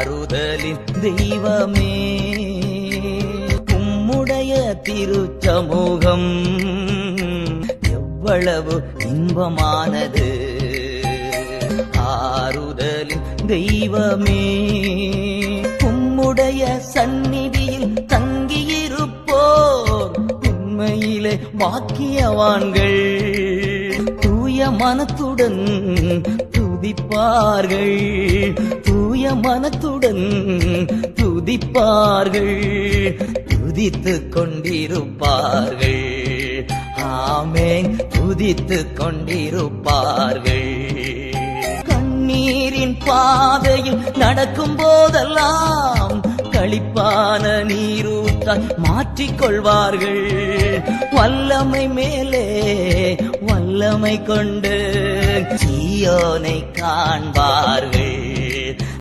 ஆறுதலின் தெய்வமே உம்முடைய திருச்சமூகம் எவ்வளவு இன்பமானது. ஆறுதலின் தெய்வமே உம்முடைய சந்நிதியில் தங்கியிருப்போர் உண்மையிலே பாக்கியவான்கள். தூய மனத்துடன் துதிப்பார்கள், தூய மனத்துடன் துதிப்பார்கள், துதித்துக் கொண்டிருப்பார்கள். ஆமென், துதித்துக் கொண்டிருப்பார்கள். கண்ணீரின் பாதையில் நடக்கும் போதெல்லாம் களிப்பான நீரூற்றாய் மாற்றிக்கொள்வார்கள். வல்லமை மேலே வல்லமை கொண்டு சீயோனை காண்பார்கள்.